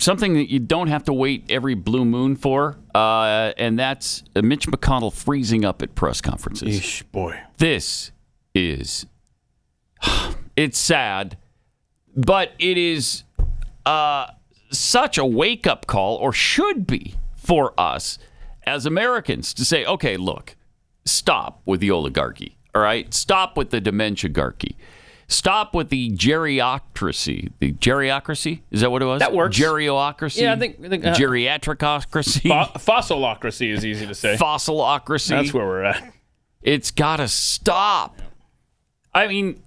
something that you don't have to wait every blue moon for, and that's Mitch McConnell freezing up at press conferences. Eesh, boy. This is, it's sad, but it is such a wake-up call, or should be, for us as Americans to say, okay, look, stop with the oligarchy, all right? Stop with the dementia-garchy. Stop with the geriocracy. The geriocracy? Is that what it was? That works. Geriocracy? Yeah, I think geriatricocracy? Fossilocracy is easy to say. Fossilocracy? That's where we're at. It's got to stop. I mean,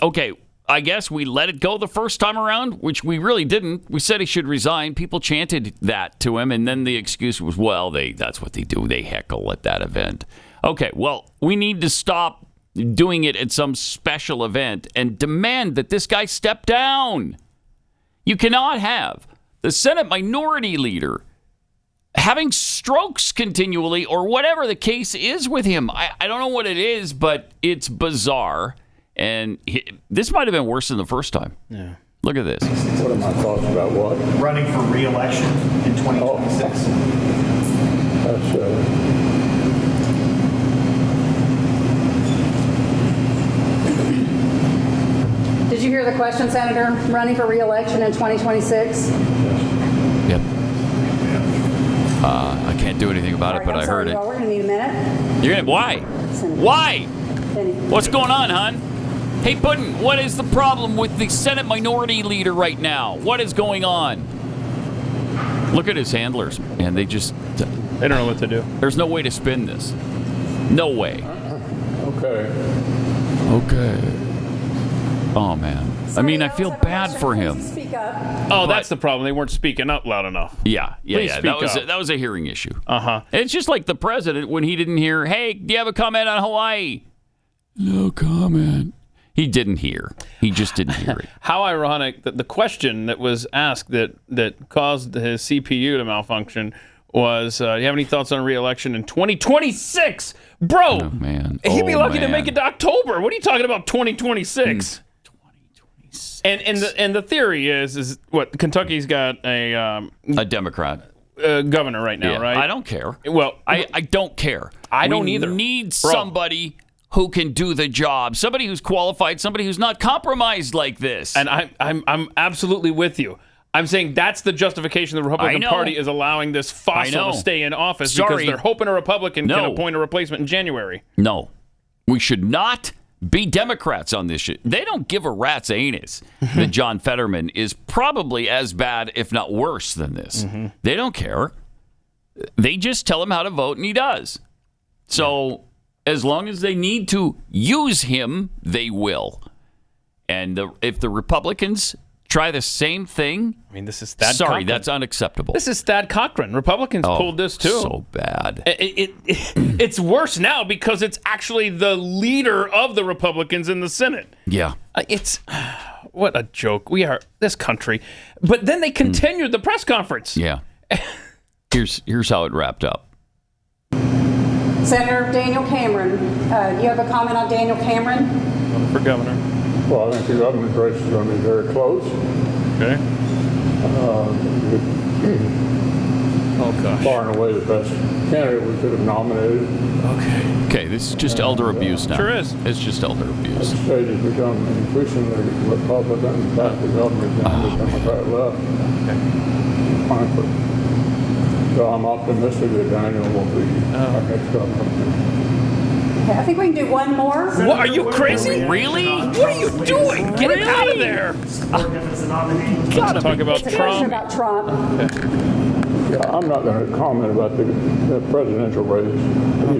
okay, I guess we let it go the first time around, which we really didn't. We said he should resign. People chanted that to him, and then the excuse was, well, that's what they do. They heckle at that event. Okay, well, we need to stop doing it at some special event and demand that this guy step down. You cannot have the Senate Minority Leader having strokes continually, or whatever the case is with him. I don't know what it is, but it's bizarre. And this might have been worse than the first time. Yeah. Look at this. What are my thoughts about what? Running for re-election in 2026. That's Did you hear the question, Senator? Running for re-election in 2026? Yep. I can't do anything about it, but I heard it. We're going to need a minute. You're gonna, why? Why? What's going on, hon? Hey, Puddin', what is the problem with the Senate Minority Leader right now? What is going on? Look at his handlers, and they don't know what to do. There's no way to spin this. No way. okay. Oh, man. I mean, I feel bad for him. Speak up. Oh, that's the problem. They weren't speaking up loud enough. Yeah. Please speak up. That was a hearing issue. Uh-huh. It's just like the president when he didn't hear, hey, do you have a comment on Hawaii? No comment. He didn't hear. He just didn't hear it. How ironic that the question that was asked that caused his CPU to malfunction was, do you have any thoughts on re-election in 2026? Bro, Oh, man. he'd be lucky to man. make it to October. What are you talking about, 2026? 2026. And the theory is what, Kentucky's got a Democrat. Governor right now, Yeah, right? I don't care. Well, I don't care. I don't either. We need Bro. somebody who can do the job, somebody who's qualified, somebody who's not compromised like this. And I'm absolutely with you. I'm saying that's the justification the Republican Party is allowing this fossil to stay in office because they're hoping a Republican can appoint a replacement in January. No, we should not be Democrats on this shit. They don't give a rat's anus that John Fetterman is probably as bad, if not worse, than this. They don't care. They just tell him how to vote, and he does. So as long as they need to use him, they will. And if the Republicans try the same thing, I mean, this is Thad Cochran. That's unacceptable. This is Thad Cochran. Republicans pulled this too. So bad. It's worse now because it's actually the leader of the Republicans in the Senate. Yeah. It's what a joke. We are this country. But then they continued the press conference. Yeah. Here's how it wrapped up. Senator Daniel Cameron, you have a comment on Daniel Cameron? For governor. Well, I think the government race is going to be very close. Okay. Oh, gosh. Far and away the best candidate we could have nominated. Okay, this is just elder abuse now. Sure is. It's just elder abuse. The stage has become increasingly Republican, back the government down to Democrat left. Frankly. So I'm optimistic that Daniel will be our next governor. Okay, I think we can do one more. What, are you crazy? Really? What are you doing? Get him out of there. Gotta talk about It's a question Trump. about Trump. Yeah, I'm not going to comment about the presidential race.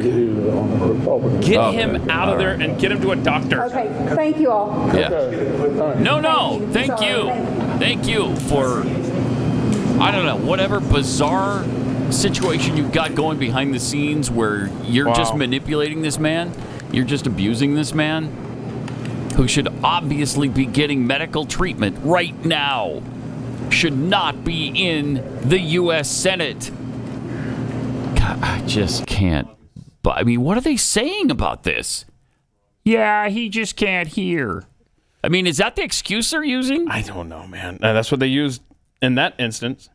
He's on the Republican Get side. him out of there and get him to a doctor. Okay, thank you all. Yeah. Okay. No. Thank Sorry. you. Thank you for, I don't know, whatever bizarre situation you've got going behind the scenes where you're just manipulating this man. You're just abusing this man who should obviously be getting medical treatment right now. Should not be in the U.S. Senate. God, I just can't. But I mean, what are they saying about this? Yeah, he just can't hear. I mean, is that the excuse they're using? I don't know, man. That's what they used in that instance,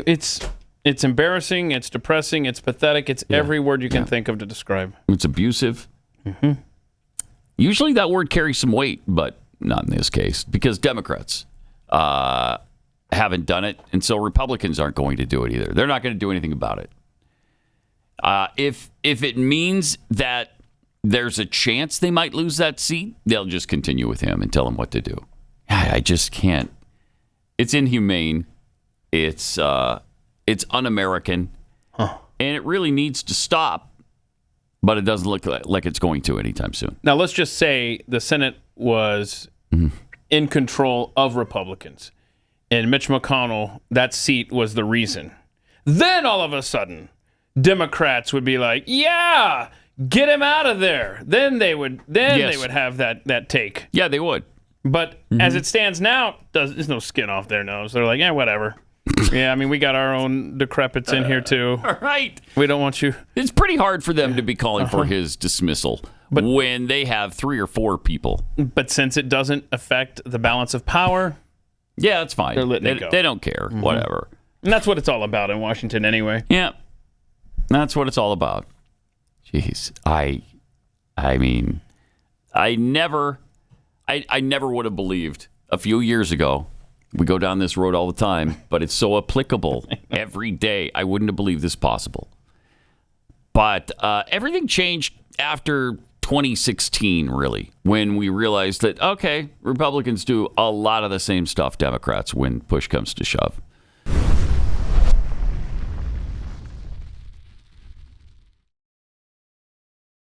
it's embarrassing, it's depressing, it's pathetic, it's every word you can think of to describe. It's abusive. Mm-hmm. Usually that word carries some weight, but not in this case, because Democrats haven't done it, and so Republicans aren't going to do it either. They're not going to do anything about it. If it means that there's a chance they might lose that seat, they'll just continue with him and tell him what to do. I just can't. It's inhumane. It's un-American, and it really needs to stop. But it doesn't look like it's going to anytime soon. Now, let's just say the Senate was in control of Republicans, and Mitch McConnell, that seat was the reason. Then all of a sudden, Democrats would be like, "Yeah, get him out of there." Then they would have that take. Yeah, they would. But as it stands now, there's no skin off their nose. They're like, "Yeah, whatever." Yeah, I mean, we got our own decrepits in here, too. All right. We don't want you. It's pretty hard for them to be calling for his dismissal when they have 3 or 4 people. But since it doesn't affect the balance of power, yeah, that's fine. They're letting it go. They don't care. Whatever. And that's what it's all about in Washington anyway. Yeah. That's what it's all about. Jeez. I mean, I never would have believed a few years ago. We go down this road all the time, but it's so applicable every day. I wouldn't have believed this possible. But everything changed after 2016, really, when we realized that, okay, Republicans do a lot of the same stuff Democrats when push comes to shove.